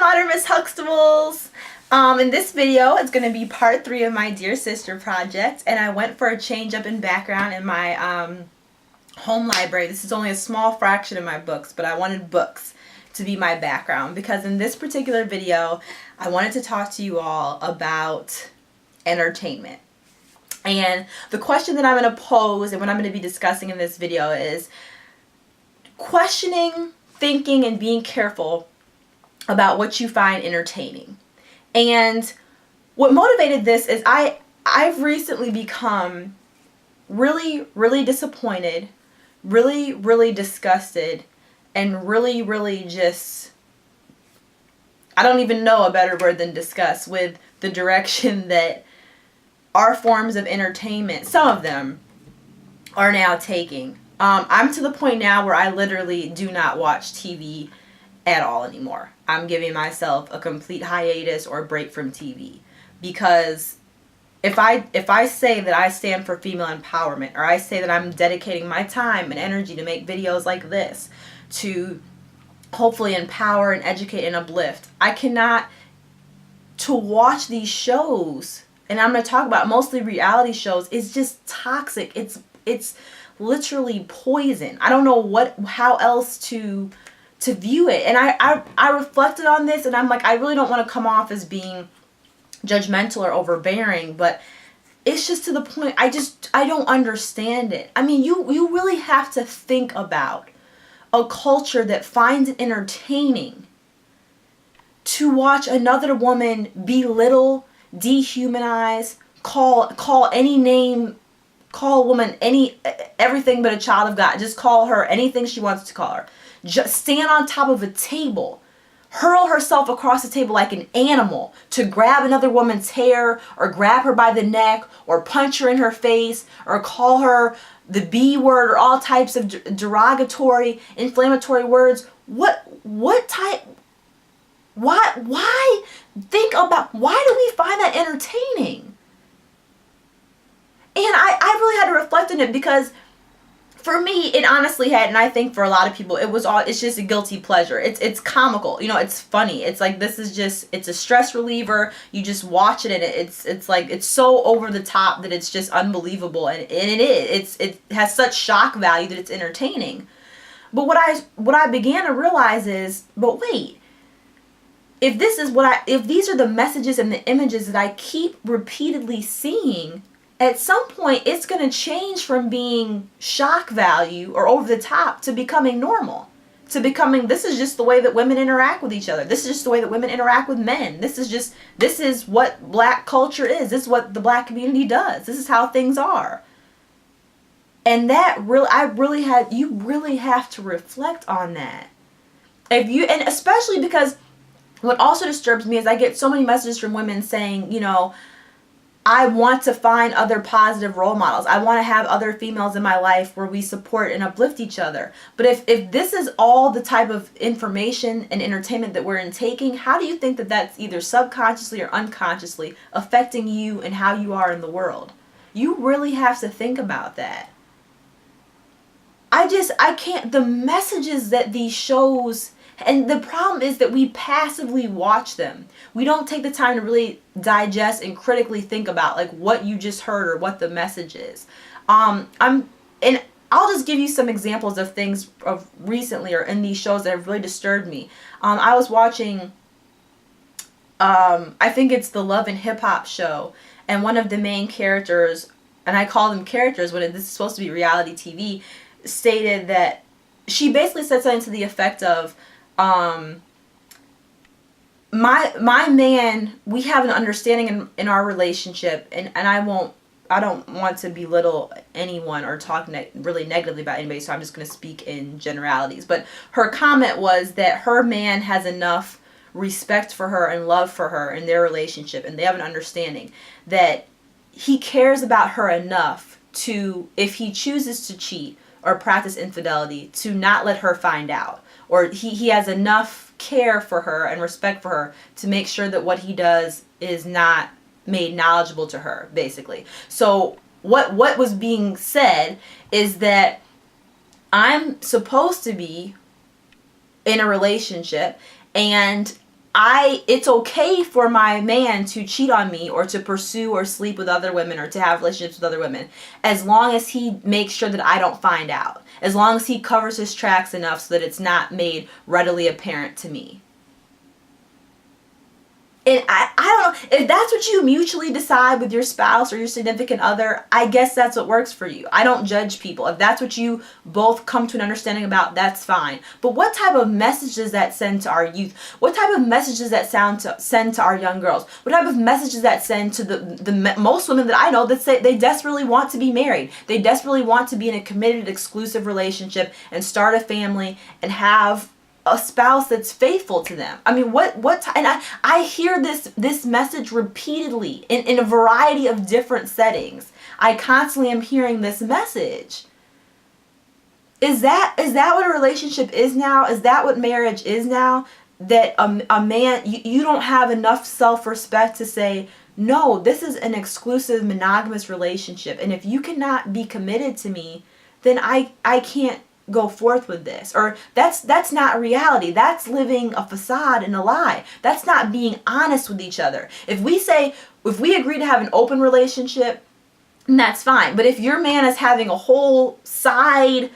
Modern Miss Huxtables. In this video, it's going to be part 3 of my Dear Sister project, and I went for a change up in background in my home library. This is only a small fraction of my books, but I wanted books to be my background because in this particular video, I wanted to talk to you all about entertainment. And the question that I'm going to pose and what I'm going to be discussing in this video is questioning, thinking, and being careful about what you find entertaining. And what motivated this is I've recently become really disappointed, really disgusted, and really just, I don't even know a better word than disgust with the direction that our forms of entertainment, some of them, are now taking. I'm to the point now where I literally do not watch TV at all anymore. I'm giving myself a complete hiatus or break from TV because if I say that I stand for female empowerment, or I say that I'm dedicating my time and energy to make videos like this to hopefully empower and educate and uplift, I cannot, to watch these shows, and I'm going to talk about mostly reality shows, is just toxic. It's literally poison. I don't know how else to view it. And I reflected on this, and I'm like, I really don't want to come off as being judgmental or overbearing, but it's just to the point, I don't understand it. I mean, you really have to think about a culture that finds it entertaining to watch another woman belittle, dehumanize, call any name, call a woman everything but a child of God. Just call her anything she wants to call her. Just stand on top of a table, hurl herself across the table like an animal to grab another woman's hair, or grab her by the neck, or punch her in her face, or call her the B word, or all types of derogatory, inflammatory words. What type? Why? Think about, why do we find that entertaining? And I really had to reflect on it, because for me, it honestly had, and I think for a lot of people, it's just a guilty pleasure. It's comical, it's funny. It's like, it's a stress reliever. You just watch it, and it's like, it's so over the top that it's just unbelievable, and it has such shock value that it's entertaining. But what I began to realize is, but wait, if these are the messages and the images that I keep repeatedly seeing, at some point it's going to change from being shock value or over the top to becoming normal. To becoming, this is just the way that women interact with each other. This is just the way that women interact with men. This is what black culture is. This is what the black community does. This is how things are. And you really have to reflect on that. And especially because what also disturbs me is I get so many messages from women saying, I want to find other positive role models. I want to have other females in my life where we support and uplift each other. But if this is all the type of information and entertainment that we're intaking, how do you think that that's either subconsciously or unconsciously affecting you and how you are in the world? You really have to think about that. I can't, the messages that these shows, and the problem is that we passively watch them. We don't take the time to really digest and critically think about like what you just heard or what the message is. And I'll just give you some examples of things of recently or in these shows that have really disturbed me. I was watching, I think it's the Love and Hip Hop show, and one of the main characters, and I call them characters when this is supposed to be reality TV, stated that she basically said something to the effect of, my man, we have an understanding in our relationship, and I don't want to belittle anyone or talk really negatively about anybody, so I'm just going to speak in generalities. But her comment was that her man has enough respect for her and love for her in their relationship, and they have an understanding that he cares about her enough to, if he chooses to cheat or practice infidelity, to not let her find out. Or he has enough care for her and respect for her to make sure that what he does is not made knowledgeable to her, basically. So what was being said is that I'm supposed to be in a relationship, and it's okay for my man to cheat on me or to pursue or sleep with other women or to have relationships with other women, as long as he makes sure that I don't find out, as long as he covers his tracks enough so that it's not made readily apparent to me. And I don't know, if that's what you mutually decide with your spouse or your significant other, I guess that's what works for you. I don't judge people. If that's what you both come to an understanding about, that's fine. But what type of message does that send to our youth? What type of message does that send to our young girls? What type of message does that send to the most women that I know that say they desperately want to be married? They desperately want to be in a committed, exclusive relationship and start a family and have a spouse that's faithful to them. I mean, and I hear this message repeatedly in a variety of different settings. I constantly am hearing this message. Is that what a relationship is now? Is that what marriage is now? That a man, you don't have enough self-respect to say, no, this is an exclusive monogamous relationship, and if you cannot be committed to me, then I can't go forth with this. Or that's not reality. That's living a facade and a lie. That's not being honest with each other. If we agree to have an open relationship, that's fine. But if your man is having a whole side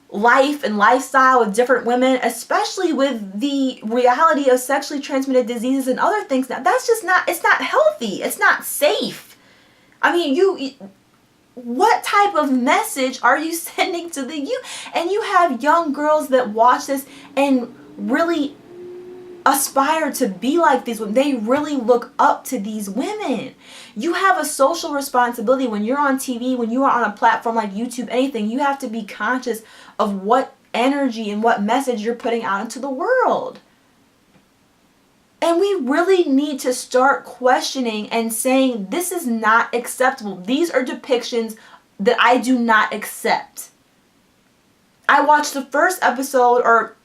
life and lifestyle with different women, especially with the reality of sexually transmitted diseases and other things, now that's just it's not healthy. It's not safe. I mean, what type of message are you sending to the youth? And you have young girls that watch this and really aspire to be like these women. They really look up to these women. You have a social responsibility when you're on TV, when you are on a platform like YouTube, anything. You have to be conscious of what energy and what message you're putting out into the world. And we really need to start questioning and saying, this is not acceptable. These are depictions that I do not accept. I watched the first episode, or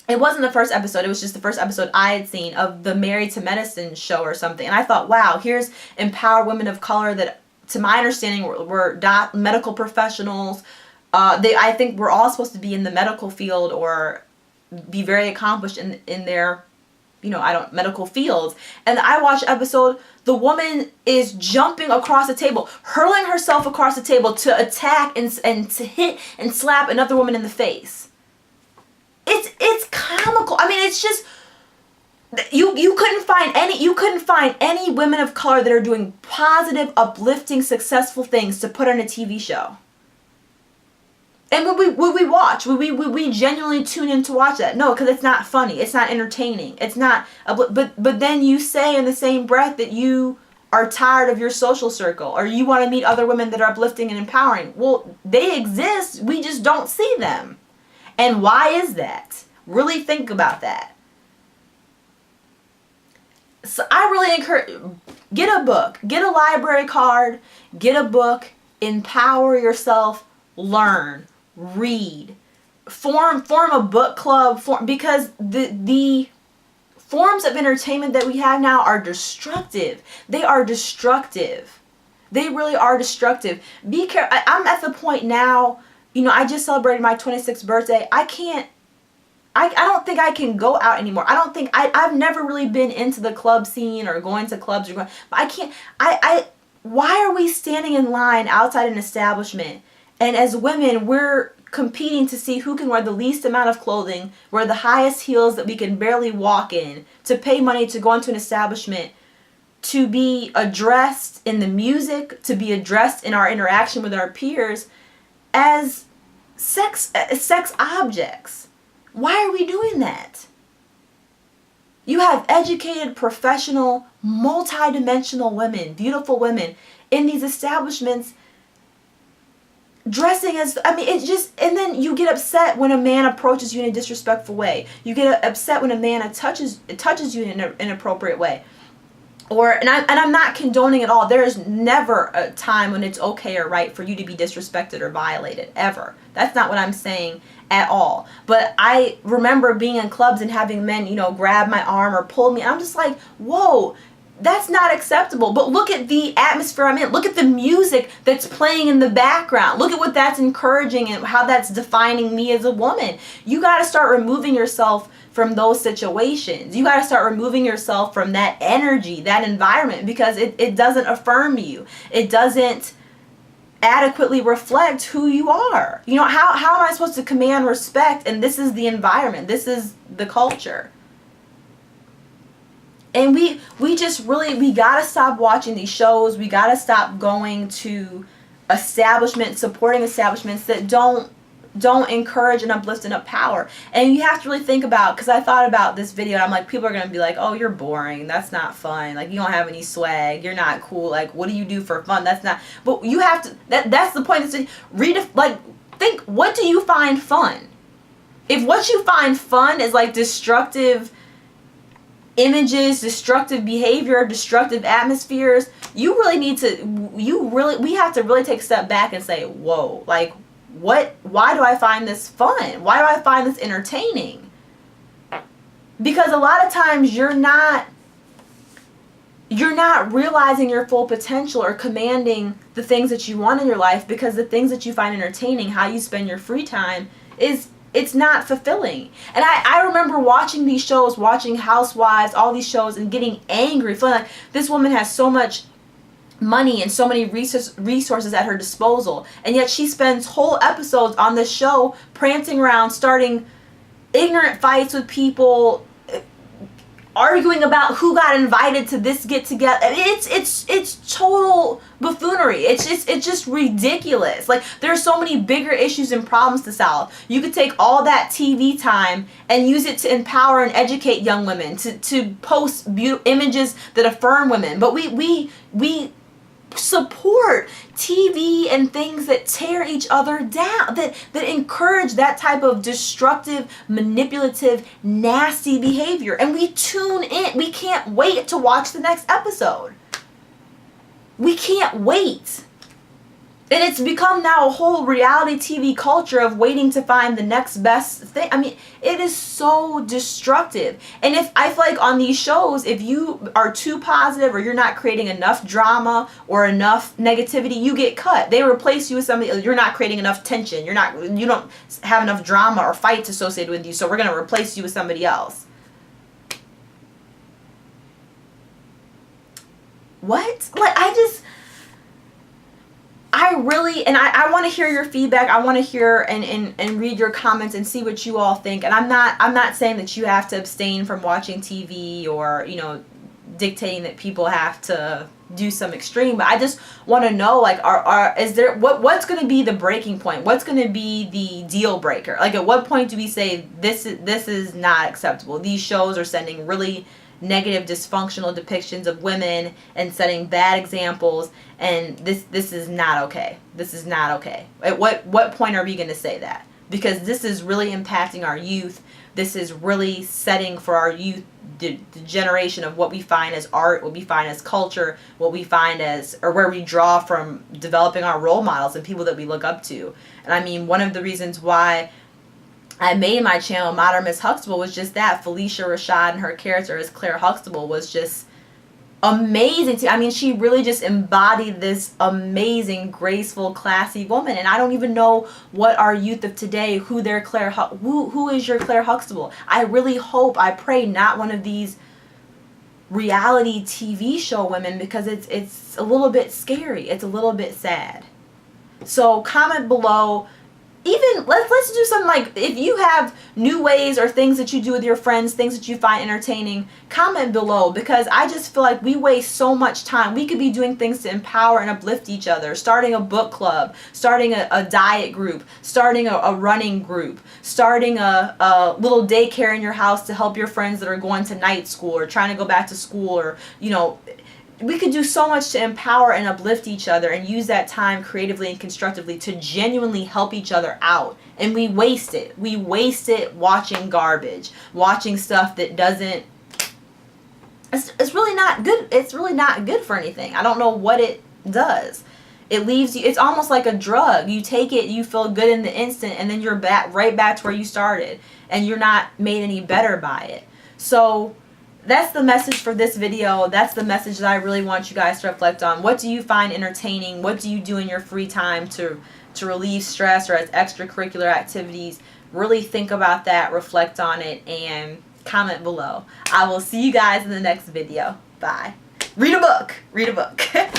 it wasn't the first episode, it was just the first episode I had seen of the Married to Medicine show or something. And I thought, wow, here's empowered women of color that, to my understanding, were medical professionals. I think we're all supposed to be in the medical field or be very accomplished in their medical fields. And I watched the episode, the woman is jumping across the table, hurling herself across the table to attack and to hit and slap another woman in the face. It's comical. I mean, it's just, you couldn't find any women of color that are doing positive, uplifting, successful things to put on a TV show. And would we watch? Would we genuinely tune in to watch that? No, because it's not funny. It's not entertaining. It's not. But then you say in the same breath that you are tired of your social circle, or you want to meet other women that are uplifting and empowering. Well, they exist. We just don't see them. And why is that? Really think about that. So I really encourage, get a book, get a library card, get a book, empower yourself, learn. Read, form a book club, because the forms of entertainment that we have now are destructive. They are destructive. They really are destructive. Be careful. I'm at the point now, I just celebrated my 26th birthday. I don't think I can go out anymore. I've never really been into the club scene or going to clubs but I can't, why are we standing in line outside an establishment? And as women, we're competing to see who can wear the least amount of clothing, wear the highest heels that we can barely walk in, to pay money to go into an establishment, to be addressed in the music, to be addressed in our interaction with our peers as sex objects. Why are we doing that? You have educated, professional, multidimensional women, beautiful women in these establishments dressing as, it's just, and then you get upset when a man approaches you in a disrespectful way. You get upset when a man touches you in an inappropriate way. And I'm not condoning at all. There is never a time when it's okay or right for you to be disrespected or violated, ever. That's not what I'm saying at all. But I remember being in clubs and having men, grab my arm or pull me. I'm just like, whoa, That's not acceptable. But look at the atmosphere I'm in. Look at the music that's playing in the background. Look at what that's encouraging and how that's defining me as a woman. You got to start removing yourself from those situations. You got to start removing yourself from that energy, that environment, because it doesn't affirm you. It doesn't adequately reflect who you are. You know, how am I supposed to command respect? And this is the environment. This is the culture. And we just really, we got to stop watching these shows. We got to stop going to establishments, supporting establishments that don't encourage and uplift and empower. And you have to really think about, because I thought about this video and I'm like, people are going to be like, oh, you're boring. That's not fun. Like, you don't have any swag. You're not cool. Like, what do you do for fun? That's not, but you have to, that's the point. Is to think, what do you find fun? If what you find fun is like destructive images, destructive behavior, destructive atmospheres, you really need to, we have to really take a step back and say, whoa, like, why do I find this fun? Why do I find this entertaining? Because a lot of times you're not realizing your full potential or commanding the things that you want in your life, because the things that you find entertaining, how you spend your free time, it's not fulfilling. And I remember watching these shows, watching Housewives, all these shows, and getting angry, feeling like this woman has so much money and so many resources at her disposal, and yet she spends whole episodes on this show prancing around, starting ignorant fights with people, arguing about who got invited to this get together. It's total buffoonery. It's just ridiculous. Like, there's so many bigger issues and problems to solve. You could take all that TV time and use it to empower and educate young women, to post images that affirm women. But we support TV and things that tear each other down, that encourage that type of destructive, manipulative, nasty behavior. And we tune in. We can't wait to watch the next episode. We can't wait. And it's become now a whole reality TV culture of waiting to find the next best thing. I mean, it is so destructive. And if I feel like on these shows, if you are too positive or you're not creating enough drama or enough negativity, you get cut. They replace you with somebody. You're not creating enough tension. You don't have enough drama or fights associated with you, so we're going to replace you with somebody else. What? Like, I want to hear your feedback. I want to hear and read your comments and see what you all think. And I'm not saying that you have to abstain from watching TV or, dictating that people have to do some extreme, but I just want to know, like, is there what's going to be the breaking point? What's going to be the deal breaker? Like, at what point do we say this is not acceptable? These shows are sending really negative, dysfunctional depictions of women and setting bad examples, and this is not okay. This is not okay. At what point are we going to say that? Because this is really impacting our youth. This is really setting for our youth the generation of what we find as art, what we find as culture, what we find as, or where we draw from developing our role models and people that we look up to. And I mean, one of the reasons why I made my channel Modern Miss Huxtable was just that. Felicia Rashad and her character as Claire Huxtable was just amazing. I mean, she really just embodied this amazing, graceful, classy woman. And I don't even know what our youth of today, who is your Claire Huxtable. I really hope, I pray, not one of these reality TV show women, because it's a little bit scary. It's a little bit sad. So comment below. Even let's do something like, if you have new ways or things that you do with your friends, things that you find entertaining, comment below, because I just feel like we waste so much time. We could be doing things to empower and uplift each other, starting a book club, starting a diet group, starting a running group, starting a little daycare in your house to help your friends that are going to night school or trying to go back to school, or we could do so much to empower and uplift each other and use that time creatively and constructively to genuinely help each other out. And we waste it. We waste it watching garbage, watching stuff that doesn't, it's really not good. It's really not good for anything. I don't know what it does. It leaves you, it's almost like a drug. You take it, you feel good in the instant, and then you're right back to where you started, and you're not made any better by it. So that's the message for this video. That's the message that I really want you guys to reflect on. What do you find entertaining? What do you do in your free time to relieve stress or as extracurricular activities? Really think about that, reflect on it, and comment below. I will see you guys in the next video. Bye. Read a book. Read a book.